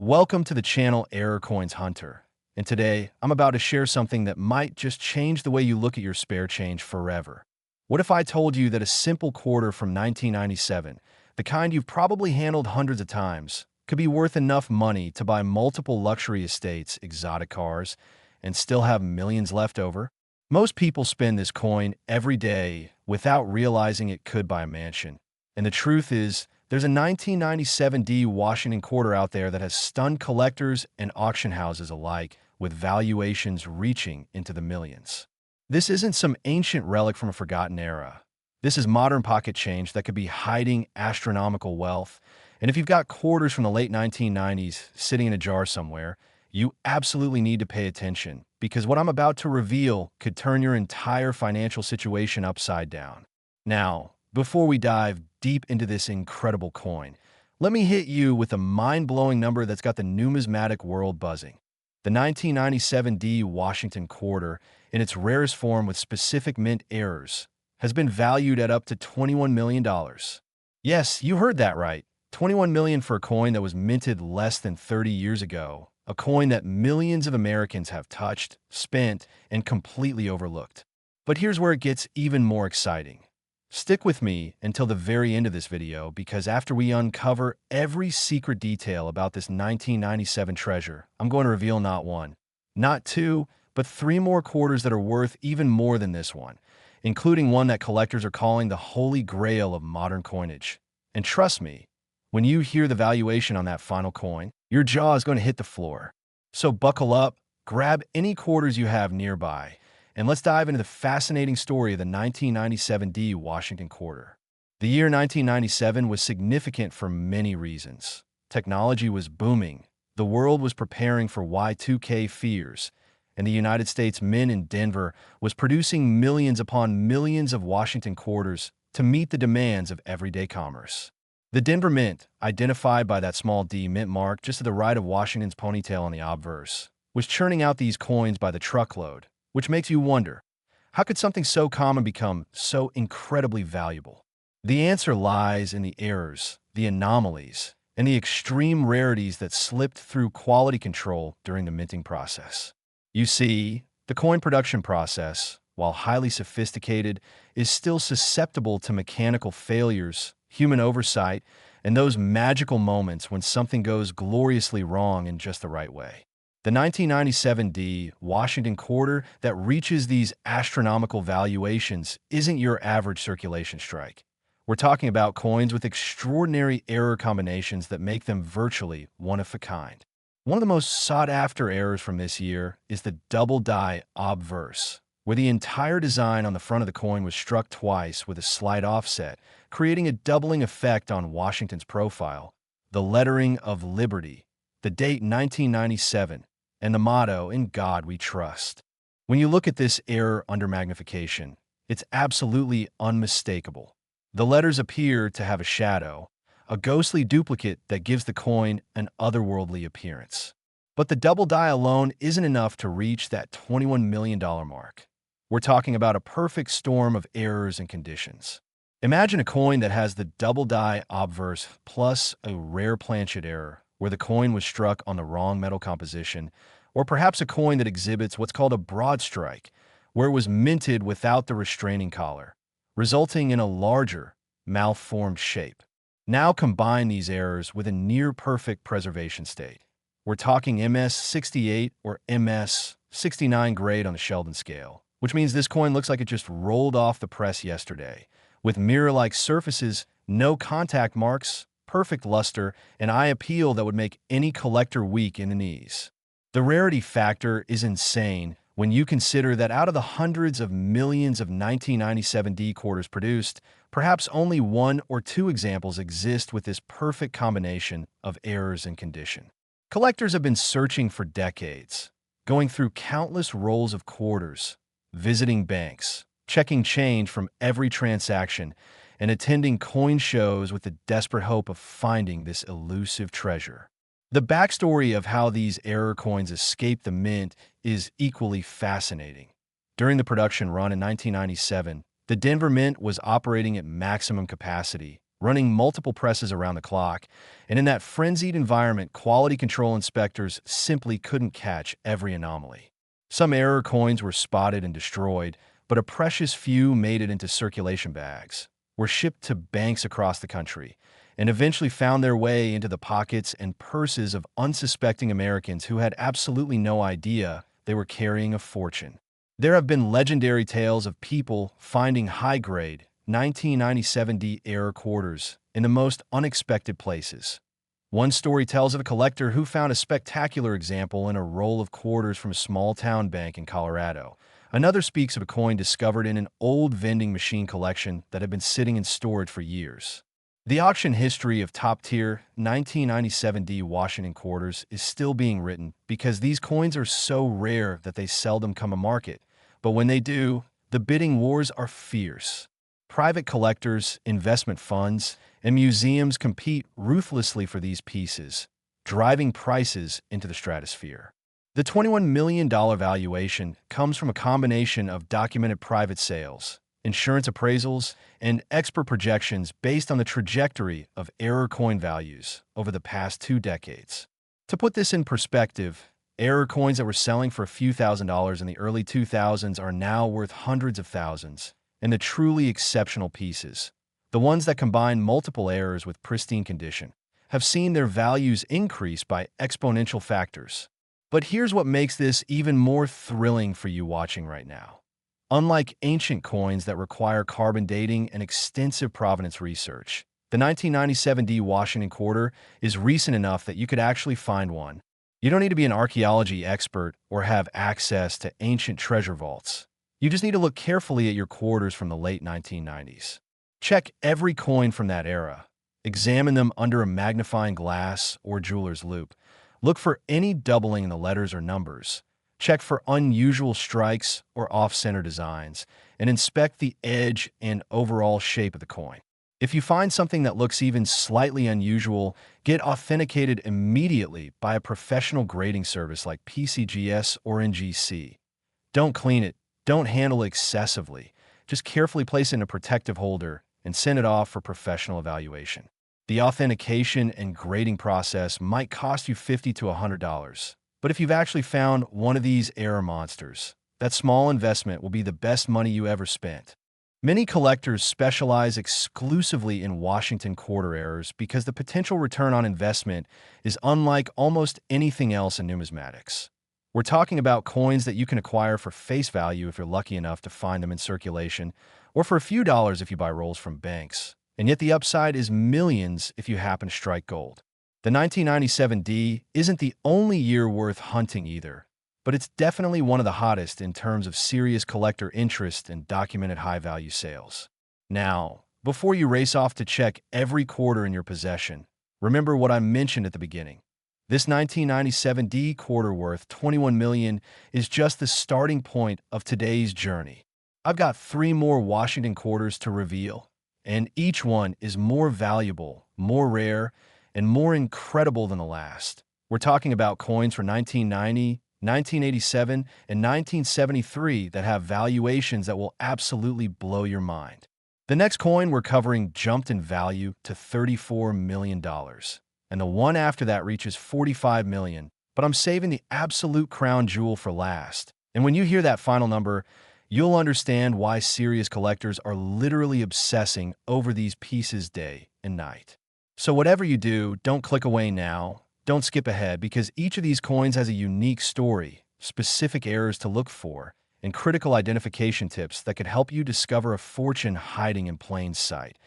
Welcome to the channel Error Coins Hunter. And today, I'm about to share something that might just change the way you look at your spare change forever. What if I told you that a simple quarter from 1997, the kind you've probably handled hundreds of times, could be worth enough money to buy multiple luxury estates, exotic cars, and still have millions left over? Most people spend this coin every day without realizing it could buy a mansion. And the truth is, there's a 1997 D Washington quarter out there that has stunned collectors and auction houses alike, with valuations reaching into the millions. This isn't some ancient relic from a forgotten era. This is modern pocket change that could be hiding astronomical wealth. And if you've got quarters from the late 1990s sitting in a jar somewhere, you absolutely need to pay attention, because what I'm about to reveal could turn your entire financial situation upside down. Now, before we dive deep into this incredible coin, let me hit you with a mind-blowing number that's got the numismatic world buzzing. The 1997 D Washington quarter, in its rarest form with specific mint errors, has been valued at up to $21 million. Yes, you heard that right. $21 million for a coin that was minted less than 30 years ago, a coin that millions of Americans have touched, spent, and completely overlooked. But here's where it gets even more exciting. Stick with me until the very end of this video, because after we uncover every secret detail about this 1997 treasure, I'm going to reveal not one, not two, but three more quarters that are worth even more than this one, including one that collectors are calling the holy grail of modern coinage. And trust me, when you hear the valuation on that final coin, your jaw is going to hit the floor. So buckle up, grab any quarters you have nearby, and let's dive into the fascinating story of the 1997 D Washington quarter. The year 1997 was significant for many reasons. Technology was booming, the world was preparing for Y2K fears, and the United States Mint in Denver was producing millions upon millions of Washington quarters to meet the demands of everyday commerce. The Denver Mint, identified by that small D mint mark just to the right of Washington's ponytail on the obverse, was churning out these coins by the truckload, which makes you wonder, how could something so common become so incredibly valuable? The answer lies in the errors, the anomalies, and the extreme rarities that slipped through quality control during the minting process. You see, the coin production process, while highly sophisticated, is still susceptible to mechanical failures, human oversight, and those magical moments when something goes gloriously wrong in just the right way. The 1997 D Washington quarter that reaches these astronomical valuations isn't your average circulation strike. We're talking about coins with extraordinary error combinations that make them virtually one of a kind. One of the most sought-after errors from this year is the double die obverse, where the entire design on the front of the coin was struck twice with a slight offset, creating a doubling effect on Washington's profile, the lettering of liberty, the date 1997, and the motto, "In God We Trust." When you look at this error under magnification, it's absolutely unmistakable. The letters appear to have a shadow, a ghostly duplicate that gives the coin an otherworldly appearance. But the double die alone isn't enough to reach that $21 million mark. We're talking about a perfect storm of errors and conditions. Imagine a coin that has the double die obverse plus a rare planchet error, where the coin was struck on the wrong metal composition, or perhaps a coin that exhibits what's called a broad strike, where it was minted without the restraining collar, resulting in a larger, malformed shape. Now combine these errors with a near-perfect preservation state. We're talking MS-68 or MS-69 grade on the Sheldon scale, which means this coin looks like it just rolled off the press yesterday, with mirror-like surfaces, no contact marks, perfect luster, and eye appeal that would make any collector weak in the knees. The rarity factor is insane when you consider that out of the hundreds of millions of 1997 D quarters produced, perhaps only one or two examples exist with this perfect combination of errors and condition. Collectors have been searching for decades, going through countless rolls of quarters, visiting banks, checking change from every transaction, and attending coin shows with the desperate hope of finding this elusive treasure. The backstory of how these error coins escaped the mint is equally fascinating. During the production run in 1997, the Denver Mint was operating at maximum capacity, running multiple presses around the clock, and in that frenzied environment, quality control inspectors simply couldn't catch every anomaly. Some error coins were spotted and destroyed, but a precious few made it into circulation bags, were shipped to banks across the country, and eventually found their way into the pockets and purses of unsuspecting Americans who had absolutely no idea they were carrying a fortune. There have been legendary tales of people finding high-grade 1997D error quarters in the most unexpected places. One story tells of a collector who found a spectacular example in a roll of quarters from a small-town bank in Colorado. Another speaks of a coin discovered in an old vending machine collection that had been sitting in storage for years. The auction history of top-tier 1997D Washington quarters is still being written because these coins are so rare that they seldom come to market. But when they do, the bidding wars are fierce. Private collectors, investment funds, and museums compete ruthlessly for these pieces, driving prices into the stratosphere. The $21 million valuation comes from a combination of documented private sales, insurance appraisals, and expert projections based on the trajectory of error coin values over the past 2 decades. To put this in perspective, error coins that were selling for a few $1,000s in the early 2000s are now worth hundreds of thousands, and the truly exceptional pieces, the ones that combine multiple errors with pristine condition, have seen their values increase by exponential factors. But here's what makes this even more thrilling for you watching right now. Unlike ancient coins that require carbon dating and extensive provenance research, the 1997D Washington quarter is recent enough that you could actually find one. You don't need to be an archaeology expert or have access to ancient treasure vaults. You just need to look carefully at your quarters from the late 1990s. Check every coin from that era. Examine them under a magnifying glass or jeweler's loupe. Look for any doubling in the letters or numbers. Check for unusual strikes or off-center designs, and inspect the edge and overall shape of the coin. If you find something that looks even slightly unusual, get authenticated immediately by a professional grading service like PCGS or NGC. Don't clean it. Don't handle it excessively. Just carefully place it in a protective holder and send it off for professional evaluation. The authentication and grading process might cost you $50 to $100, but if you've actually found one of these error monsters, that small investment will be the best money you ever spent. Many collectors specialize exclusively in Washington quarter errors because the potential return on investment is unlike almost anything else in numismatics. We're talking about coins that you can acquire for face value if you're lucky enough to find them in circulation, or for a few dollars if you buy rolls from banks. And yet the upside is millions if you happen to strike gold. The 1997D isn't the only year worth hunting either, but it's definitely one of the hottest in terms of serious collector interest and documented high-value sales. Now, before you race off to check every quarter in your possession, remember what I mentioned at the beginning. This 1997D quarter worth $21 million is just the starting point of today's journey. I've got 3 more Washington quarters to reveal, and each one is more valuable, more rare, and more incredible than the last. We're talking about coins for 1990, 1987, and 1973 that have valuations that will absolutely blow your mind. The next coin we're covering jumped in value to $34 million, and the one after that reaches $45 million, but I'm saving the absolute crown jewel for last. And when you hear that final number, you'll understand why serious collectors are literally obsessing over these pieces day and night. So whatever you do, don't click away now. Don't skip ahead because each of these coins has a unique story, specific errors to look for, and critical identification tips that could help you discover a fortune hiding in plain sight.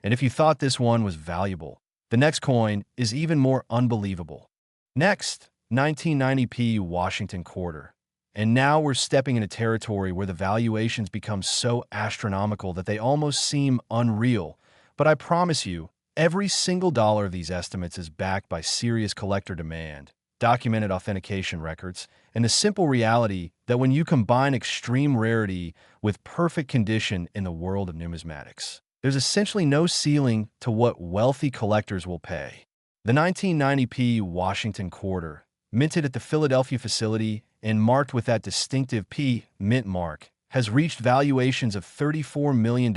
And if you thought this one was valuable, the next coin is even more unbelievable. Next, 1990p Washington quarter. And now we're stepping into territory where the valuations become so astronomical that they almost seem unreal. But I promise you, every single dollar of these estimates is backed by serious collector demand, documented authentication records, and the simple reality that when you combine extreme rarity with perfect condition in the world of numismatics, there's essentially no ceiling to what wealthy collectors will pay. The 1990p Washington quarter, minted at the Philadelphia facility and marked with that distinctive P mint mark, has reached valuations of $34 million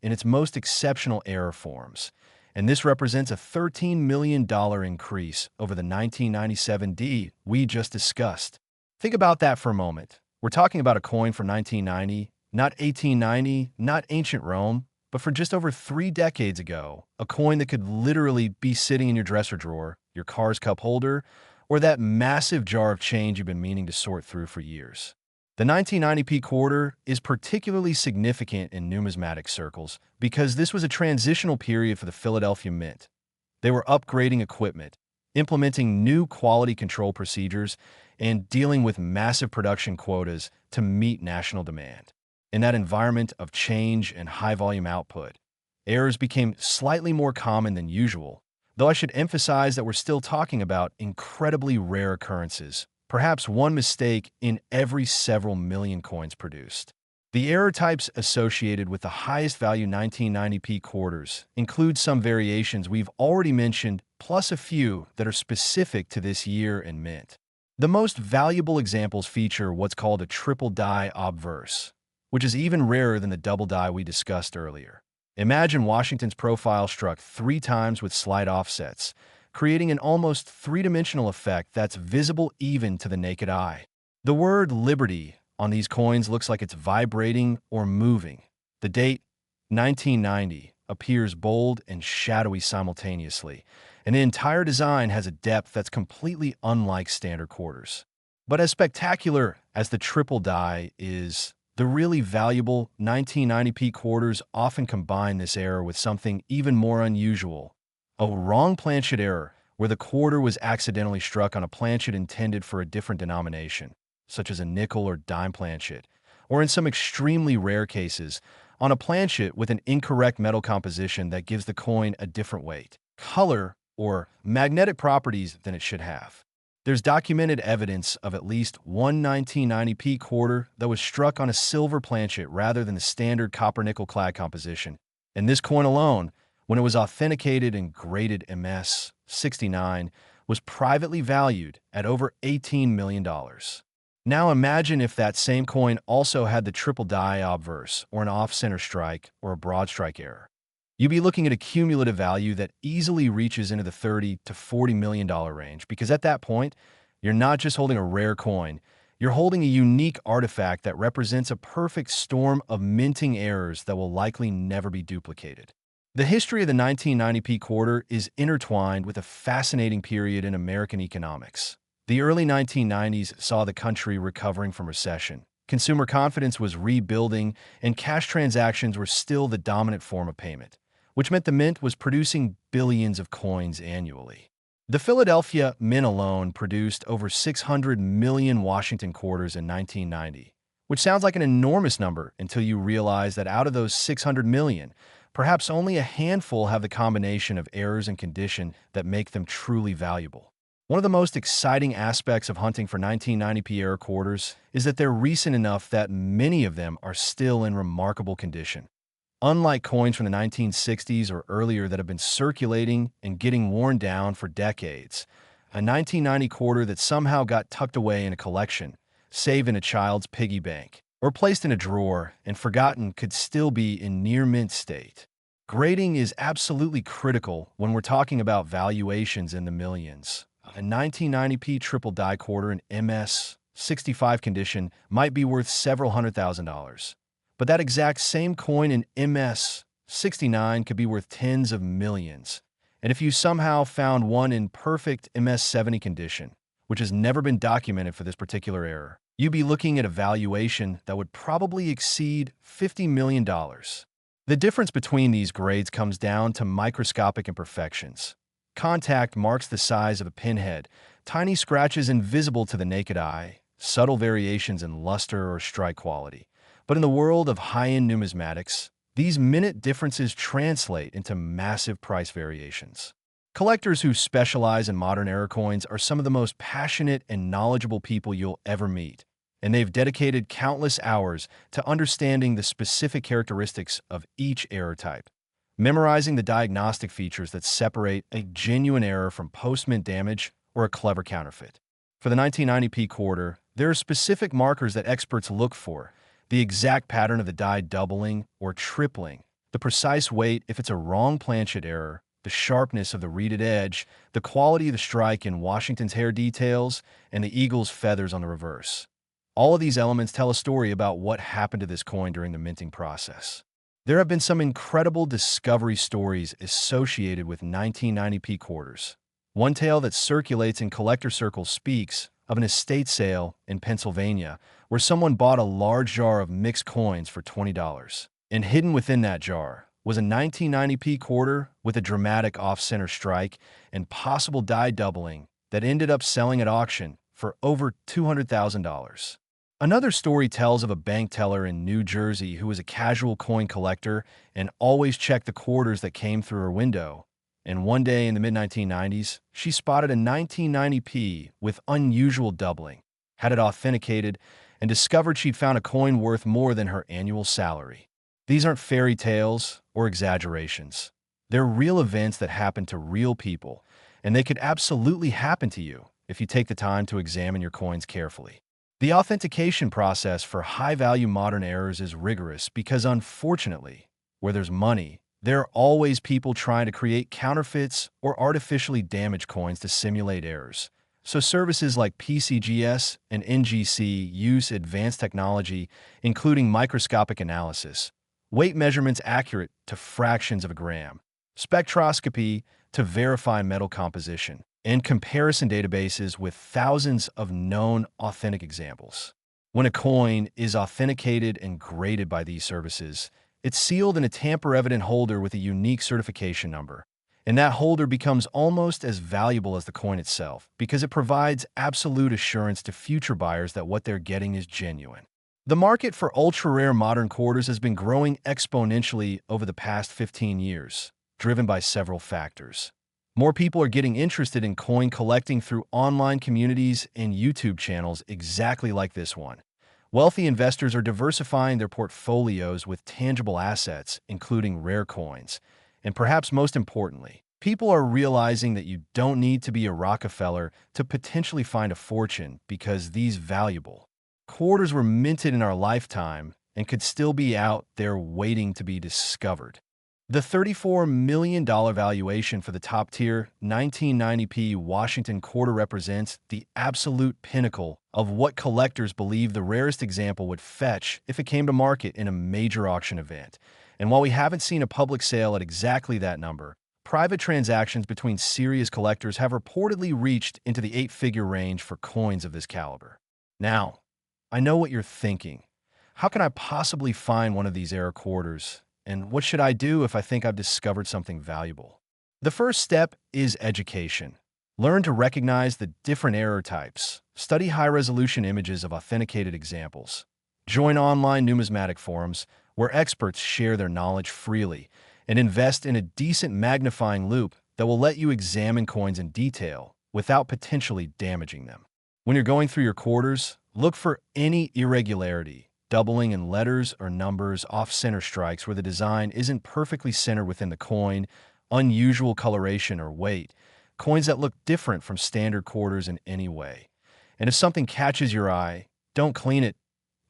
in its most exceptional error forms. and this represents a $13 million increase over the 1997 D we just discussed. Think about that for a moment. We're talking about a coin from 1990, not 1890, not ancient Rome, but for just over 3 decades ago, a coin that could literally be sitting in your dresser drawer, your car's cup holder, or that massive jar of change you've been meaning to sort through for years. The 1990p quarter is particularly significant in numismatic circles because this was a transitional period for the Philadelphia Mint. They were upgrading equipment, implementing new quality control procedures, and dealing with massive production quotas to meet national demand. In that environment of change and high-volume output, errors became slightly more common than usual, though I should emphasize that we're still talking about incredibly rare occurrences, perhaps one mistake in every several million coins produced. The error types associated with the highest value 1990p quarters include some variations we've already mentioned, plus a few that are specific to this year and mint. The most valuable examples feature what's called a triple die obverse, which is even rarer than the double die we discussed earlier. Imagine Washington's profile struck 3 times with slight offsets, creating an almost three-dimensional effect that's visible even to the naked eye. The word Liberty on these coins looks like it's vibrating or moving. The date, 1990, appears bold and shadowy simultaneously, and the entire design has a depth that's completely unlike standard quarters. But as spectacular as the triple die is, the really valuable 1990p quarters often combine this error with something even more unusual: a wrong planchet error, where the quarter was accidentally struck on a planchet intended for a different denomination, such as a nickel or dime planchet, or in some extremely rare cases, on a planchet with an incorrect metal composition that gives the coin a different weight, color, or magnetic properties than it should have. There's documented evidence of at least one 1990p quarter that was struck on a silver planchet rather than the standard copper-nickel clad composition, and this coin alone, when it was authenticated and graded MS 69, was privately valued at over $18 million. Now imagine if that same coin also had the triple die obverse, or an off-center strike, or a broad strike error. You'd be looking at a cumulative value that easily reaches into the $30 to $40 million range, because at that point, you're not just holding a rare coin, you're holding a unique artifact that represents a perfect storm of minting errors that will likely never be duplicated. The history of the 1990p quarter is intertwined with a fascinating period in American economics. The early 1990s saw the country recovering from recession. Consumer confidence was rebuilding, and cash transactions were still the dominant form of payment, which meant the Mint was producing billions of coins annually. The Philadelphia Mint alone produced over 600 million Washington quarters in 1990, which sounds like an enormous number until you realize that out of those 600 million, perhaps only a handful have the combination of errors and condition that make them truly valuable. One of the most exciting aspects of hunting for 1990p error quarters is that they're recent enough that many of them are still in remarkable condition. Unlike coins from the 1960s or earlier that have been circulating and getting worn down for decades, a 1990 quarter that somehow got tucked away in a collection, saved in a child's piggy bank, or placed in a drawer and forgotten could still be in near mint state. Grading is absolutely critical when we're talking about valuations in the millions. A 1990p triple die quarter in MS 65 condition might be worth several $100,000. But that exact same coin in MS 69 could be worth tens of millions. And if you somehow found one in perfect MS 70 condition, which has never been documented for this particular error, you'd be looking at a valuation that would probably exceed $50 million. The difference between these grades comes down to microscopic imperfections. Contact marks the size of a pinhead, tiny scratches invisible to the naked eye, subtle variations in luster or strike quality. But in the world of high-end numismatics, these minute differences translate into massive price variations. Collectors who specialize in modern error coins are some of the most passionate and knowledgeable people you'll ever meet, and they've dedicated countless hours to understanding the specific characteristics of each error type, memorizing the diagnostic features that separate a genuine error from post-mint damage or a clever counterfeit. For the 1990p quarter, there are specific markers that experts look for: the exact pattern of the die doubling or tripling, the precise weight if it's a wrong planchet error, the the sharpness of the reeded edge, the quality of the strike in Washington's hair details, and the eagle's feathers on the reverse. All of these elements tell a story about what happened to this coin during the minting process. There have been some incredible discovery stories associated with 1990p quarters. One tale that circulates in collector circles speaks of an estate sale in Pennsylvania where someone bought a large jar of mixed coins for $20. And hidden within that jar was a 1990p quarter with a dramatic off-center strike and possible die doubling that ended up selling at auction for over $200,000. Another story tells of a bank teller in New Jersey who was a casual coin collector and always checked the quarters that came through her window. And one day in the mid-1990s, she spotted a 1990p with unusual doubling, had it authenticated, and discovered she'd found a coin worth more than her annual salary. These aren't fairy tales or exaggerations. They're real events that happen to real people, and they could absolutely happen to you if you take the time to examine your coins carefully. The authentication process for high-value modern errors is rigorous because, unfortunately, where there's money, there are always people trying to create counterfeits or artificially damage coins to simulate errors. So services like PCGS and NGC use advanced technology, including microscopic analysis, weight measurements accurate to fractions of a gram, spectroscopy to verify metal composition, and comparison databases with thousands of known authentic examples. When a coin is authenticated and graded by these services, it's sealed in a tamper-evident holder with a unique certification number, and that holder becomes almost as valuable as the coin itself because it provides absolute assurance to future buyers that what they're getting is genuine. The market for ultra-rare modern quarters has been growing exponentially over the past 15 years, driven by several factors. More people are getting interested in coin collecting through online communities and YouTube channels exactly like this one. Wealthy investors are diversifying their portfolios with tangible assets, including rare coins. And perhaps most importantly, people are realizing that you don't need to be a Rockefeller to potentially find a fortune because these valuable quarters were minted in our lifetime and could still be out there waiting to be discovered. The $34 million valuation for the top-tier 1990p Washington quarter represents the absolute pinnacle of what collectors believe the rarest example would fetch if it came to market in a major auction event. And while we haven't seen a public sale at exactly that number, private transactions between serious collectors have reportedly reached into the eight-figure range for coins of this caliber. Now, I know what you're thinking. How can I possibly find one of these rare quarters? And what should I do if I think I've discovered something valuable? The first step is education. Learn to recognize the different error types. Study high-resolution images of authenticated examples. Join online numismatic forums where experts share their knowledge freely, and invest in a decent magnifying loupe that will let you examine coins in detail without potentially damaging them. When you're going through your quarters, look for any irregularity, doubling in letters or numbers, off-center strikes where the design isn't perfectly centered within the coin, unusual coloration or weight, coins that look different from standard quarters in any way. And if something catches your eye, don't clean it.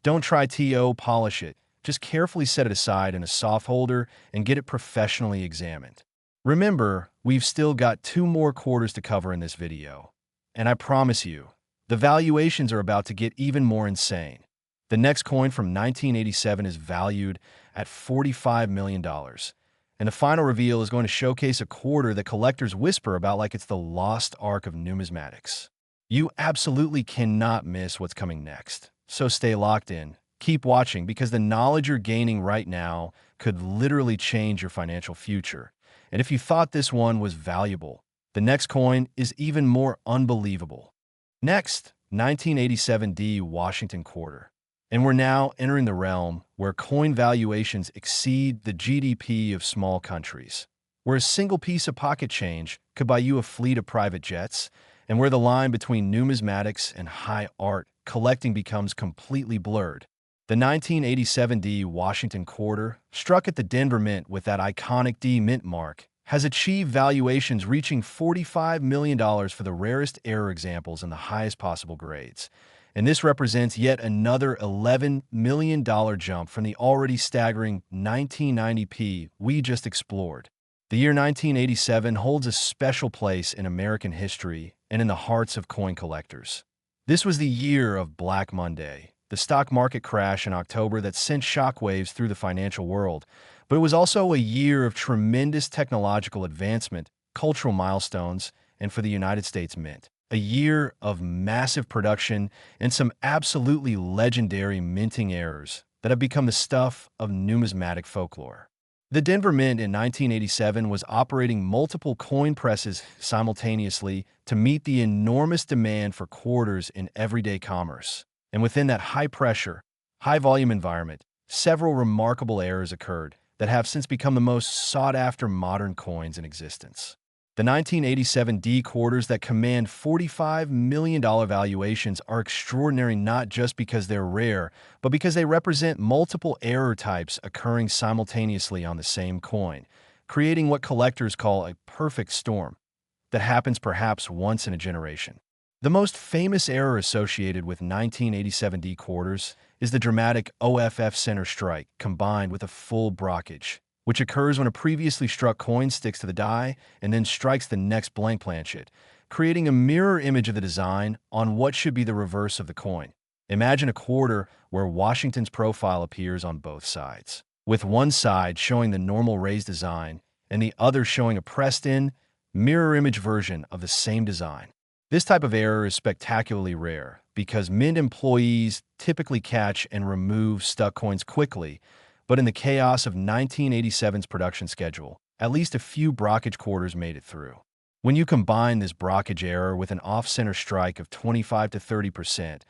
Don't try to polish it. Just carefully set it aside in a soft holder and get it professionally examined. Remember, we've still got 2 more quarters to cover in this video. And I promise you, the valuations are about to get even more insane. The next coin from 1987 is valued at $45 million. And the final reveal is going to showcase a quarter that collectors whisper about like it's the lost ark of numismatics. You absolutely cannot miss what's coming next. So stay locked in. Keep watching because the knowledge you're gaining right now could literally change your financial future. And if you thought this one was valuable, the next coin is even more unbelievable. Next, 1987D Washington Quarter. And we're now entering the realm where coin valuations exceed the GDP of small countries, where a single piece of pocket change could buy you a fleet of private jets, and where the line between numismatics and high art collecting becomes completely blurred. The 1987D Washington Quarter, struck at the Denver Mint with that iconic D Mint mark, has achieved valuations reaching $45 million for the rarest error examples in the highest possible grades. And this represents yet another $11 million jump from the already staggering 1990p we just explored. The year 1987 holds a special place in American history and in the hearts of coin collectors. This was the year of Black Monday, the stock market crash in October that sent shockwaves through the financial world, but it was also a year of tremendous technological advancement, cultural milestones, and for the United States Mint, a year of massive production and some absolutely legendary minting errors that have become the stuff of numismatic folklore. The Denver Mint in 1987 was operating multiple coin presses simultaneously to meet the enormous demand for quarters in everyday commerce. And within that high-pressure, high-volume environment, several remarkable errors occurred that have since become the most sought-after modern coins in existence. The 1987 D quarters that command $45 million valuations are extraordinary not just because they're rare, but because they represent multiple error types occurring simultaneously on the same coin, creating what collectors call a perfect storm that happens perhaps once in a generation. The most famous error associated with 1987 D quarters is the dramatic OFF center strike combined with a full brockage, which occurs when a previously struck coin sticks to the die and then strikes the next blank planchet, creating a mirror image of the design on what should be the reverse of the coin. Imagine a quarter where Washington's profile appears on both sides, with one side showing the normal raised design and the other showing a pressed-in, mirror image version of the same design. This type of error is spectacularly rare because Mint employees typically catch and remove stuck coins quickly, but in the chaos of 1987's production schedule, at least a few brockage quarters made it through. When you combine this brockage error with an off-center strike of 25 to 30%,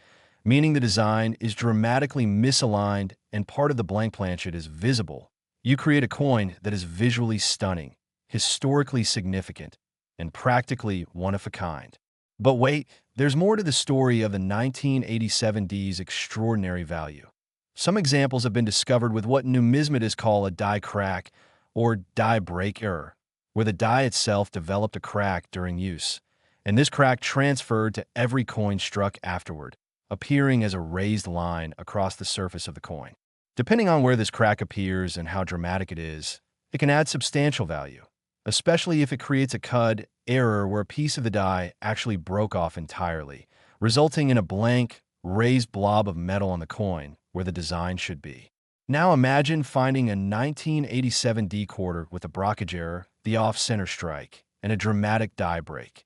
meaning the design is dramatically misaligned and part of the blank planchet is visible, you create a coin that is visually stunning, historically significant, and practically one of a kind. But wait, there's more to the story of the 1987 D's extraordinary value. Some examples have been discovered with what numismatists call a die crack or die break error, where the die itself developed a crack during use, and this crack transferred to every coin struck afterward, appearing as a raised line across the surface of the coin. Depending on where this crack appears and how dramatic it is, it can add substantial value, especially if it creates a CUD error where a piece of the die actually broke off entirely, resulting in a blank, raised blob of metal on the coin where the design should be. Now imagine finding a 1987 D quarter with a brockage error, the off-center strike, and a dramatic die break.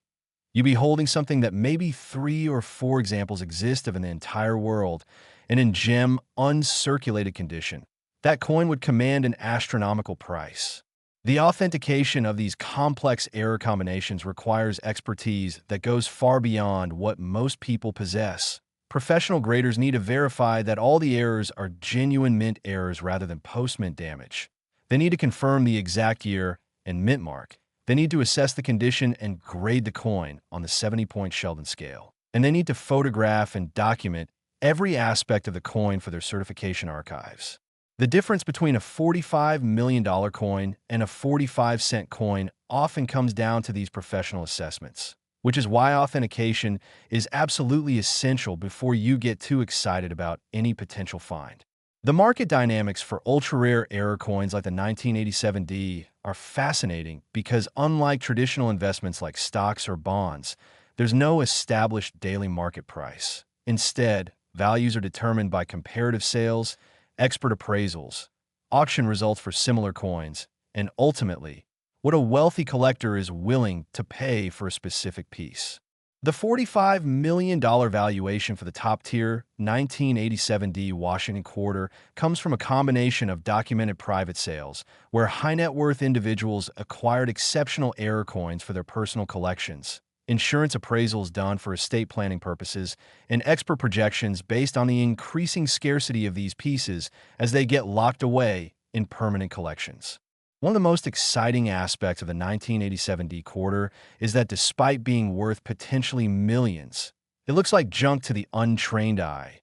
You'd be holding something that maybe 3 or 4 examples exist of in the entire world, and in gem, uncirculated condition. That coin would command an astronomical price. The authentication of these complex error combinations requires expertise that goes far beyond what most people possess. Professional graders need to verify that all the errors are genuine mint errors rather than post-mint damage. They need to confirm the exact year and mint mark. They need to assess the condition and grade the coin on the 70-point Sheldon scale. And they need to photograph and document every aspect of the coin for their certification archives. The difference between a $45 million coin and a 45-cent coin often comes down to these professional assessments, which is why authentication is absolutely essential before you get too excited about any potential find. The market dynamics for ultra-rare error coins like the 1987 D are fascinating because unlike traditional investments like stocks or bonds, there's no established daily market price. Instead, values are determined by comparative sales, expert appraisals, auction results for similar coins, and ultimately, what a wealthy collector is willing to pay for a specific piece. The $45 million valuation for the top-tier 1987 D Washington quarter comes from a combination of documented private sales, where high-net-worth individuals acquired exceptional error coins for their personal collections, insurance appraisals done for estate planning purposes, and expert projections based on the increasing scarcity of these pieces as they get locked away in permanent collections. One of the most exciting aspects of the 1987 D quarter is that despite being worth potentially millions, it looks like junk to the untrained eye.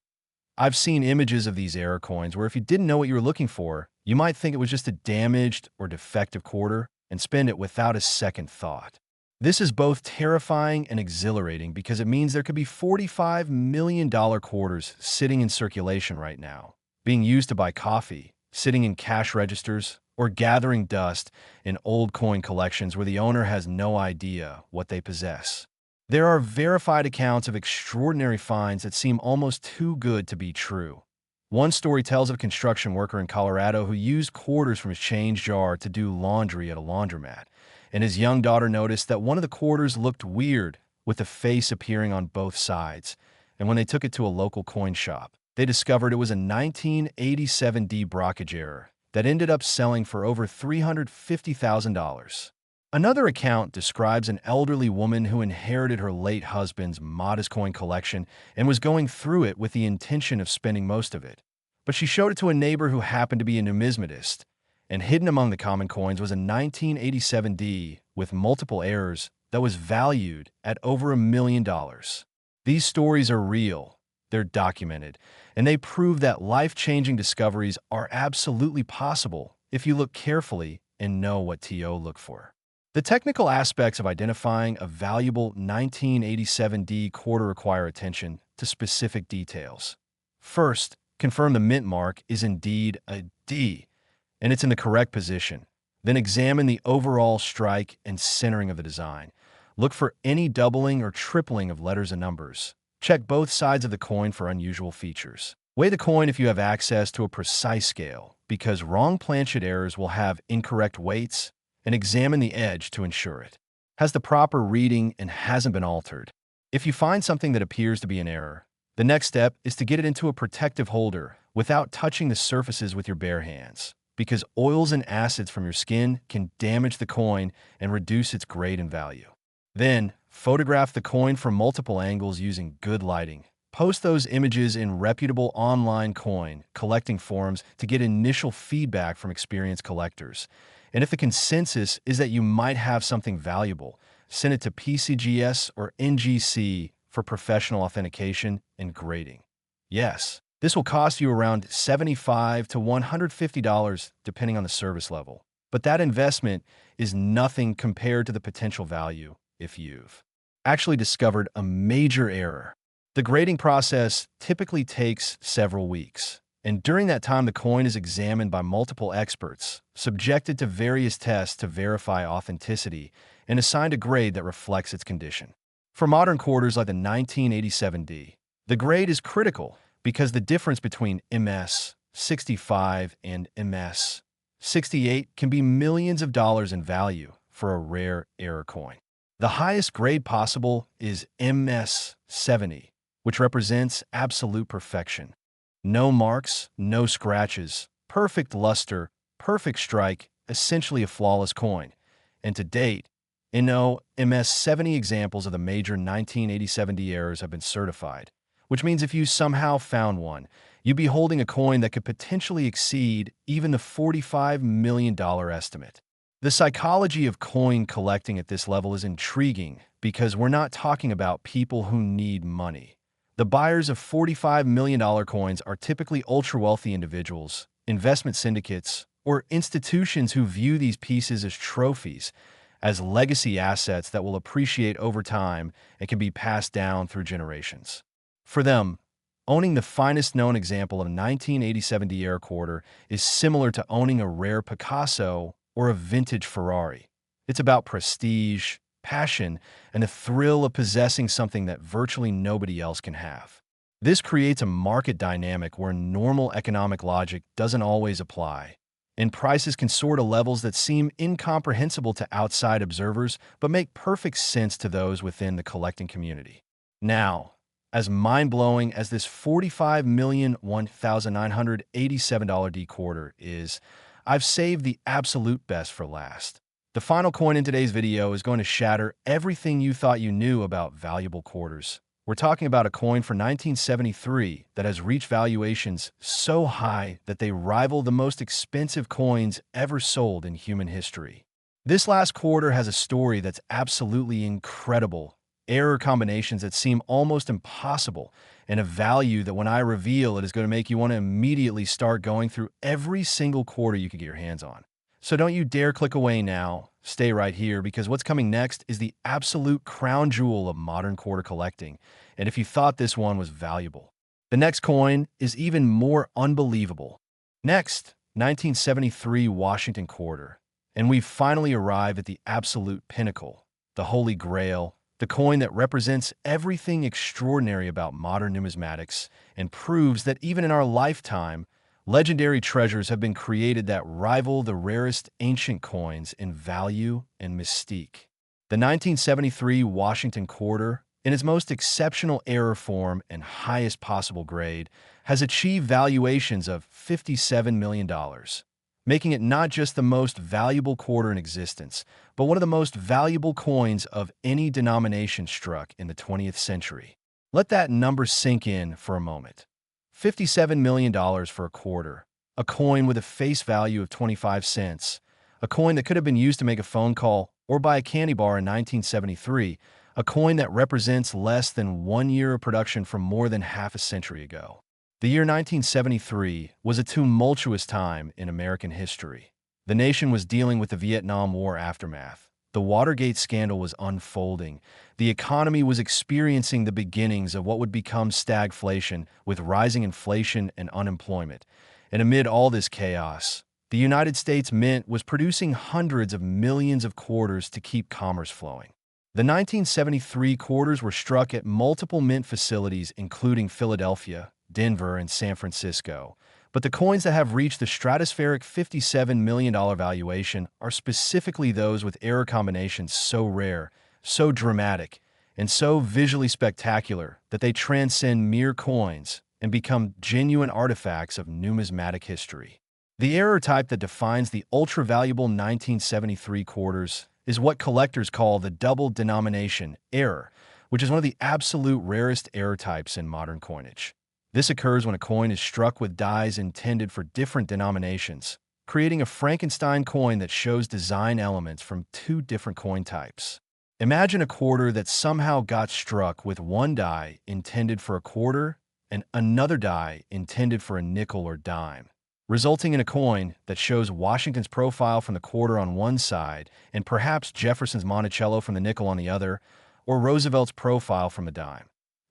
I've seen images of these error coins where if you didn't know what you were looking for, you might think it was just a damaged or defective quarter and spend it without a second thought. This is both terrifying and exhilarating because it means there could be $45 million quarters sitting in circulation right now, being used to buy coffee, sitting in cash registers, or gathering dust in old coin collections where the owner has no idea what they possess. There are verified accounts of extraordinary finds that seem almost too good to be true. One story tells of a construction worker in Colorado who used quarters from his change jar to do laundry at a laundromat, and his young daughter noticed that one of the quarters looked weird, with the face appearing on both sides, and when they took it to a local coin shop, they discovered it was a 1987D brockage error that ended up selling for over $350,000. Another account describes an elderly woman who inherited her late husband's modest coin collection and was going through it with the intention of spending most of it. But she showed it to a neighbor who happened to be a numismatist, and hidden among the common coins was a 1987D with multiple errors that was valued at over $1 million. These stories are real, they're documented, and they prove that life-changing discoveries are absolutely possible if you look carefully and know what to look for. The technical aspects of identifying a valuable 1987D quarter require attention to specific details. First, confirm the mint mark is indeed a D, and it's in the correct position. Then examine the overall strike and centering of the design. Look for any doubling or tripling of letters and numbers. Check both sides of the coin for unusual features. Weigh the coin if you have access to a precise scale, because wrong planchet errors will have incorrect weights, and examine the edge to ensure it has the proper reading and hasn't been altered. If you find something that appears to be an error, the next step is to get it into a protective holder without touching the surfaces with your bare hands, because oils and acids from your skin can damage the coin and reduce its grade and value. Then, photograph the coin from multiple angles using good lighting. Post those images in reputable online coin collecting forums to get initial feedback from experienced collectors. And if the consensus is that you might have something valuable, send it to PCGS or NGC for professional authentication and grading. Yes, this will cost you around $75 to $150 depending on the service level, but that investment is nothing compared to the potential value if you've actually discovered a major error. The grading process typically takes several weeks, and during that time the coin is examined by multiple experts, subjected to various tests to verify authenticity, and assigned a grade that reflects its condition. For modern quarters like the 1987D, the grade is critical because the difference between MS 65 and MS 68 can be millions of dollars in value for a rare error coin. The highest grade possible is MS 70, which represents absolute perfection. No marks, no scratches, perfect luster, perfect strike, essentially a flawless coin. And to date, MS 70 examples of the major 1987D errors have been certified, which means if you somehow found one, you'd be holding a coin that could potentially exceed even the $45 million estimate. The psychology of coin collecting at this level is intriguing because we're not talking about people who need money. The buyers of $45 million coins are typically ultra-wealthy individuals, investment syndicates, or institutions who view these pieces as trophies, as legacy assets that will appreciate over time and can be passed down through generations. For them, owning the finest known example of a 1987D era quarter is similar to owning a rare Picasso or a vintage Ferrari. It's about prestige, passion, and the thrill of possessing something that virtually nobody else can have. This creates a market dynamic where normal economic logic doesn't always apply, and prices can soar to levels that seem incomprehensible to outside observers but make perfect sense to those within the collecting community. Now, as mind-blowing as this $45,001,987D quarter is, I've saved the absolute best for last. The final coin in today's video is going to shatter everything you thought you knew about valuable quarters. We're talking about a coin for 1973 that has reached valuations so high that they rival the most expensive coins ever sold in human history. This last quarter has a story that's absolutely incredible, error combinations that seem almost impossible, and a value that when I reveal it is going to make you want to immediately start going through every single quarter you could get your hands on. So don't you dare click away now. Stay right here because what's coming next is the absolute crown jewel of modern quarter collecting. And if you thought this one was valuable, the next coin is even more unbelievable. Next, 1973 Washington Quarter. And we've finally arrived at the absolute pinnacle, the Holy Grail, the coin that represents everything extraordinary about modern numismatics and proves that even in our lifetime, legendary treasures have been created that rival the rarest ancient coins in value and mystique. The 1973 Washington Quarter, in its most exceptional error form and highest possible grade, has achieved valuations of $57 million, making it not just the most valuable quarter in existence, but one of the most valuable coins of any denomination struck in the 20th century. Let that number sink in for a moment. $57 million for a quarter, a coin with a face value of 25 cents, a coin that could have been used to make a phone call or buy a candy bar in 1973, a coin that represents less than 1 year of production from more than half a century ago. The year 1973 was a tumultuous time in American history. The nation was dealing with the Vietnam War aftermath. The Watergate scandal was unfolding. The economy was experiencing the beginnings of what would become stagflation, with rising inflation and unemployment. And amid all this chaos, the United States Mint was producing hundreds of millions of quarters to keep commerce flowing. The 1973 quarters were struck at multiple mint facilities, including Philadelphia, Denver, and San Francisco. But the coins that have reached the stratospheric $57 million valuation are specifically those with error combinations so rare, so dramatic, and so visually spectacular that they transcend mere coins and become genuine artifacts of numismatic history. The error type that defines the ultra-valuable 1973 quarters is what collectors call the double denomination error, which is one of the absolute rarest error types in modern coinage. This occurs when a coin is struck with dies intended for different denominations, creating a Frankenstein coin that shows design elements from two different coin types. Imagine a quarter that somehow got struck with one die intended for a quarter and another die intended for a nickel or dime, resulting in a coin that shows Washington's profile from the quarter on one side and perhaps Jefferson's Monticello from the nickel on the other, or Roosevelt's profile from a dime.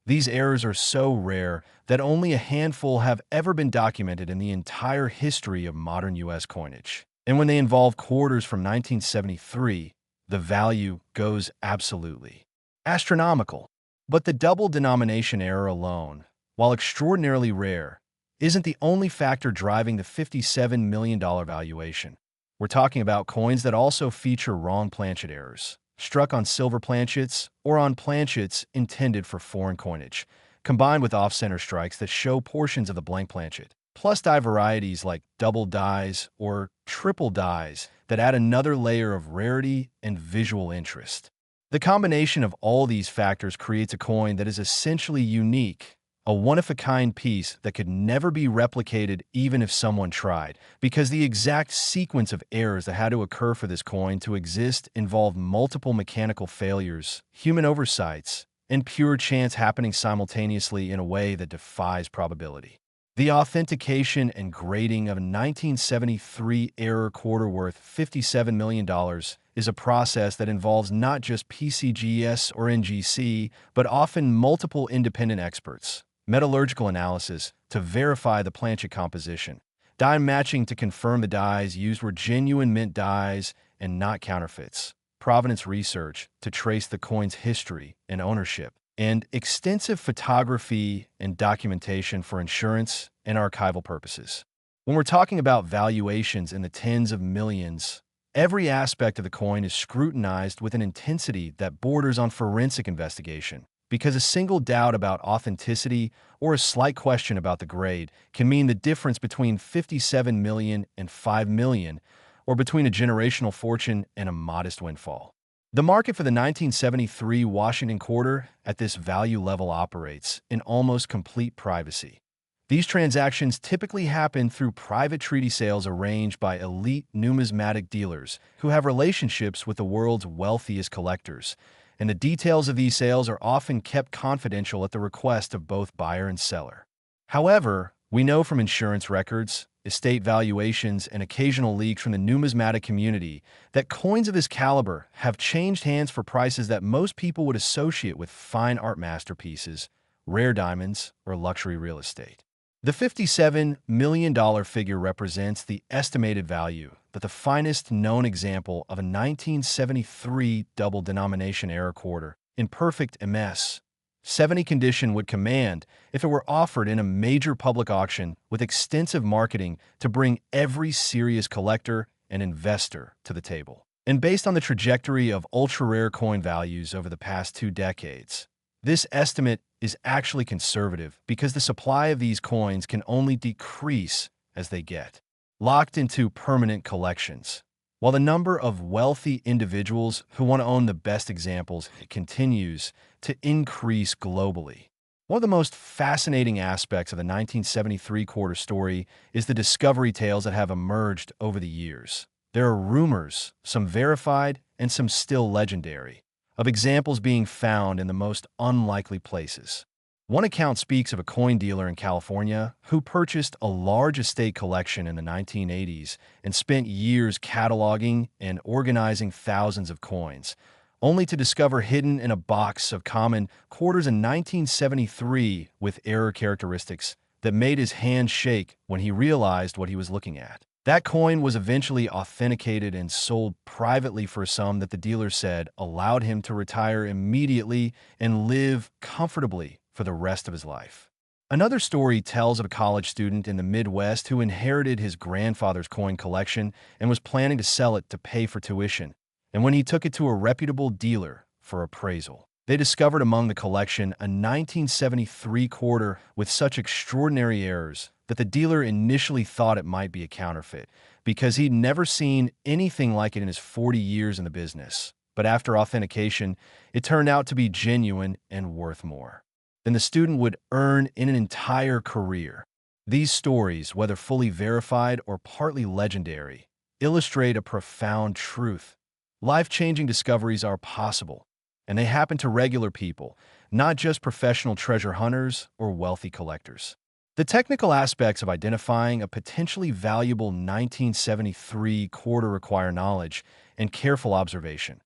These errors are so rare that only a handful have ever been documented in the entire history of modern U.S. coinage. And when they involve quarters from 1973, the value goes absolutely astronomical. But the double denomination error alone, while extraordinarily rare, isn't the only factor driving the $57 million valuation. We're talking about coins that also feature wrong planchet errors, struck on silver planchets or on planchets intended for foreign coinage, combined with off-center strikes that show portions of the blank planchet, plus die varieties like double dies or triple dies that add another layer of rarity and visual interest. The combination of all these factors creates a coin that is essentially unique, a one-of-a-kind piece that could never be replicated even if someone tried, because the exact sequence of errors that had to occur for this coin to exist involved multiple mechanical failures, human oversights, and pure chance happening simultaneously in a way that defies probability. The authentication and grading of a 1973 error quarter worth $57 million is a process that involves not just PCGS or NGC, but often multiple independent experts, metallurgical analysis to verify the planchet composition, die matching to confirm the dies used were genuine mint dies and not counterfeits, provenance research to trace the coin's history and ownership, and extensive photography and documentation for insurance and archival purposes. When we're talking about valuations in the tens of millions, every aspect of the coin is scrutinized with an intensity that borders on forensic investigation, because a single doubt about authenticity or a slight question about the grade can mean the difference between $57 million and $5 million, or between a generational fortune and a modest windfall. The market for the 1973 Washington quarter at this value level operates in almost complete privacy. These transactions typically happen through private treaty sales arranged by elite numismatic dealers who have relationships with the world's wealthiest collectors, and the details of these sales are often kept confidential at the request of both buyer and seller. However, we know from insurance records, estate valuations, and occasional leaks from the numismatic community that coins of this caliber have changed hands for prices that most people would associate with fine art masterpieces, rare diamonds, or luxury real estate. The $57 million figure represents the estimated value that the finest known example of a 1973 double denomination error quarter in perfect MS 70 condition would command if it were offered in a major public auction with extensive marketing to bring every serious collector and investor to the table. And based on the trajectory of ultra-rare coin values over the past 2 decades, this estimate is actually conservative because the supply of these coins can only decrease as they get locked into permanent collections. While the number of wealthy individuals who want to own the best examples continues to increase globally. One of the most fascinating aspects of the 1973 quarter story is the discovery tales that have emerged over the years. There are rumors, some verified and some still legendary, of examples being found in the most unlikely places. One account speaks of a coin dealer in California who purchased a large estate collection in the 1980s and spent years cataloging and organizing thousands of coins, only to discover hidden in a box of common quarters in 1973 with error characteristics that made his hand shake when he realized what he was looking at. That coin was eventually authenticated and sold privately for a sum that the dealer said allowed him to retire immediately and live comfortably for the rest of his life. Another story tells of a college student in the Midwest who inherited his grandfather's coin collection and was planning to sell it to pay for tuition. And when he took it to a reputable dealer for appraisal, they discovered among the collection a 1973 quarter with such extraordinary errors that the dealer initially thought it might be a counterfeit because he'd never seen anything like it in his 40 years in the business. But after authentication, it turned out to be genuine and worth more than the student would earn in an entire career. These stories, whether fully verified or partly legendary, illustrate a profound truth. Life-changing discoveries are possible, and they happen to regular people, not just professional treasure hunters or wealthy collectors. The technical aspects of identifying a potentially valuable 1973 quarter require knowledge and careful observation.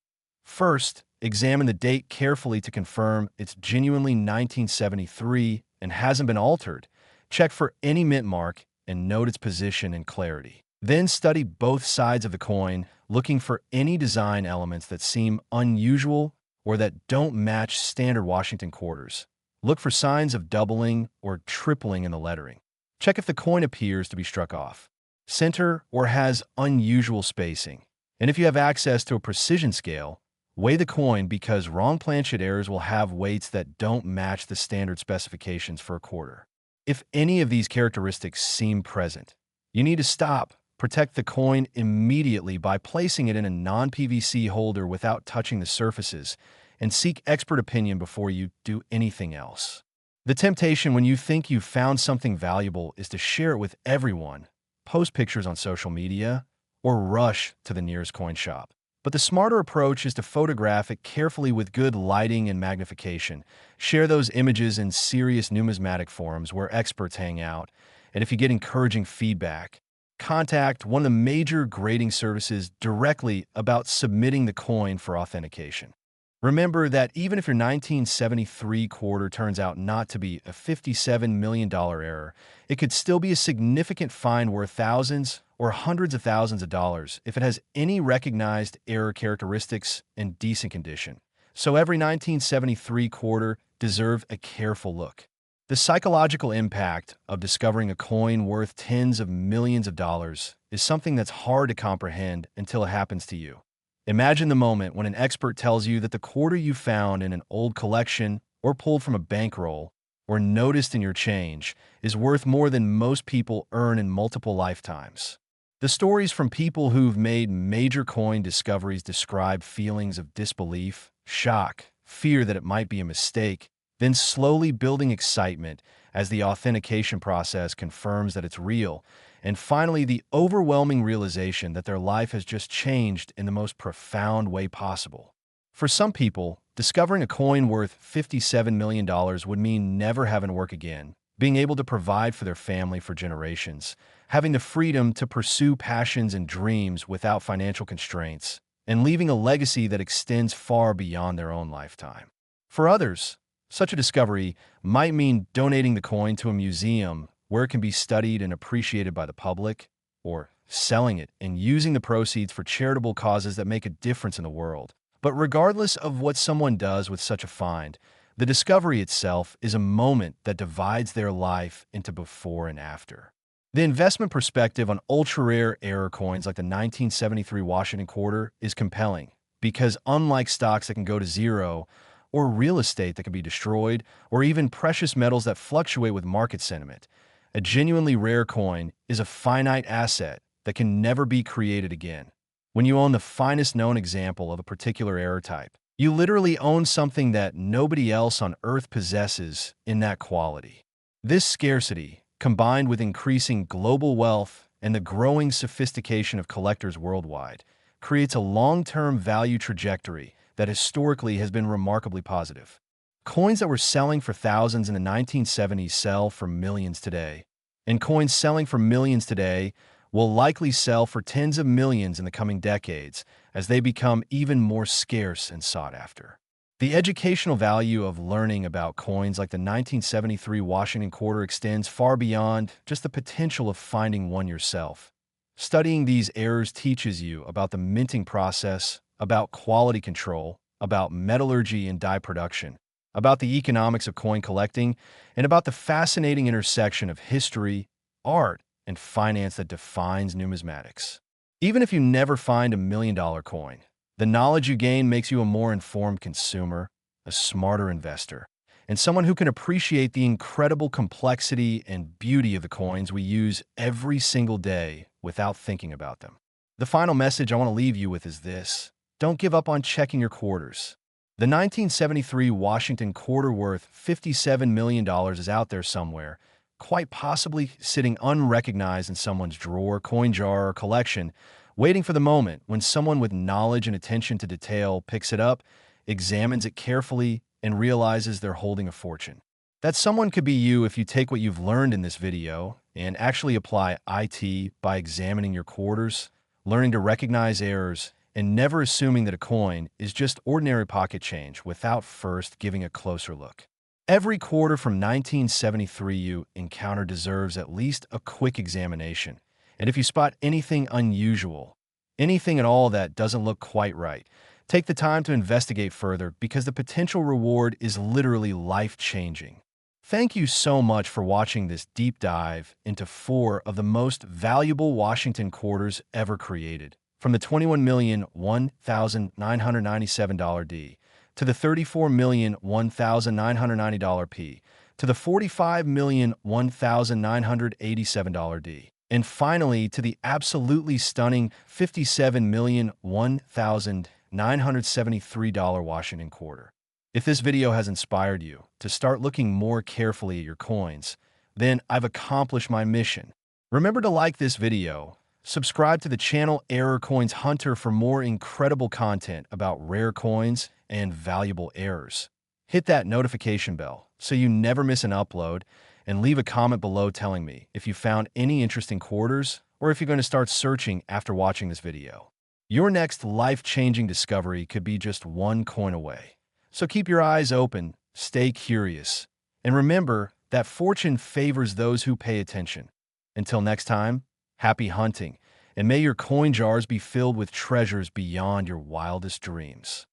First, examine the date carefully to confirm it's genuinely 1973 and hasn't been altered. Check for any mint mark and note its position and clarity. Then study both sides of the coin, looking for any design elements that seem unusual or that don't match standard Washington quarters. Look for signs of doubling or tripling in the lettering. Check if the coin appears to be struck off, center, or has unusual spacing. And if you have access to a precision scale, weigh the coin because wrong planchet errors will have weights that don't match the standard specifications for a quarter. If any of these characteristics seem present, you need to stop. Protect the coin immediately by placing it in a non-PVC holder without touching the surfaces, and seek expert opinion before you do anything else. The temptation when you think you've found something valuable is to share it with everyone, post pictures on social media, or rush to the nearest coin shop. But the smarter approach is to photograph it carefully with good lighting and magnification. Share those images in serious numismatic forums where experts hang out, and if you get encouraging feedback, contact one of the major grading services directly about submitting the coin for authentication. Remember that even if your 1973 quarter turns out not to be a $57 million error, it could still be a significant find worth thousands or hundreds of thousands of dollars if it has any recognized error characteristics in decent condition. So every 1973 quarter deserves a careful look. The psychological impact of discovering a coin worth tens of millions of dollars is something that's hard to comprehend until it happens to you. Imagine the moment when an expert tells you that the quarter you found in an old collection or pulled from a bankroll or noticed in your change is worth more than most people earn in multiple lifetimes. The stories from people who've made major coin discoveries describe feelings of disbelief, shock, fear that it might be a mistake, then slowly building excitement as the authentication process confirms that it's real, and finally the overwhelming realization that their life has just changed in the most profound way possible. For some people, discovering a coin worth $57 million would mean never having to work again, being able to provide for their family for generations, having the freedom to pursue passions and dreams without financial constraints, and leaving a legacy that extends far beyond their own lifetime. For others, such a discovery might mean donating the coin to a museum where it can be studied and appreciated by the public, or selling it and using the proceeds for charitable causes that make a difference in the world. But regardless of what someone does with such a find, the discovery itself is a moment that divides their life into before and after. The investment perspective on ultra-rare error coins like the 1973 Washington quarter is compelling because unlike stocks that can go to zero, or real estate that can be destroyed, or even precious metals that fluctuate with market sentiment, a genuinely rare coin is a finite asset that can never be created again. When you own the finest known example of a particular error type, you literally own something that nobody else on Earth possesses in that quality. This scarcity, combined with increasing global wealth and the growing sophistication of collectors worldwide, creates a long-term value trajectory that historically has been remarkably positive. Coins that were selling for thousands in the 1970s sell for millions today, and coins selling for millions today will likely sell for tens of millions in the coming decades as they become even more scarce and sought after. The educational value of learning about coins like the 1973 Washington quarter extends far beyond just the potential of finding one yourself. Studying these errors teaches you about the minting process, about quality control, about metallurgy and die production, about the economics of coin collecting, and about the fascinating intersection of history, art, and finance that defines numismatics. Even if you never find $1 million coin, the knowledge you gain makes you a more informed consumer, a smarter investor, and someone who can appreciate the incredible complexity and beauty of the coins we use every single day without thinking about them. The final message I want to leave you with is this: don't give up on checking your quarters. The 1973 Washington quarter worth $57 million is out there somewhere, quite possibly sitting unrecognized in someone's drawer, coin jar, or collection, waiting for the moment when someone with knowledge and attention to detail picks it up, examines it carefully, and realizes they're holding a fortune. That someone could be you if you take what you've learned in this video and actually apply IT by examining your quarters, learning to recognize errors, and never assuming that a coin is just ordinary pocket change without first giving a closer look. Every quarter from 1973 you encounter deserves at least a quick examination. And if you spot anything unusual, anything at all that doesn't look quite right, take the time to investigate further because the potential reward is literally life-changing. Thank you so much for watching this deep dive into 4 of the most valuable Washington quarters ever created, from the $21,001,997 D to the $34,001,990 P, to the $45,001,987 D, and finally to the absolutely stunning $57,001,973 Washington quarter. If this video has inspired you to start looking more carefully at your coins, then I've accomplished my mission. Remember to like this video, subscribe to the channel Error Coins Hunter for more incredible content about rare coins and valuable errors. Hit that notification bell so you never miss an upload, and leave a comment below telling me if you found any interesting quarters or if you're going to start searching after watching this video. Your next life-changing discovery could be just one coin away. So keep your eyes open, stay curious, and remember that fortune favors those who pay attention. Until next time, happy hunting, and may your coin jars be filled with treasures beyond your wildest dreams.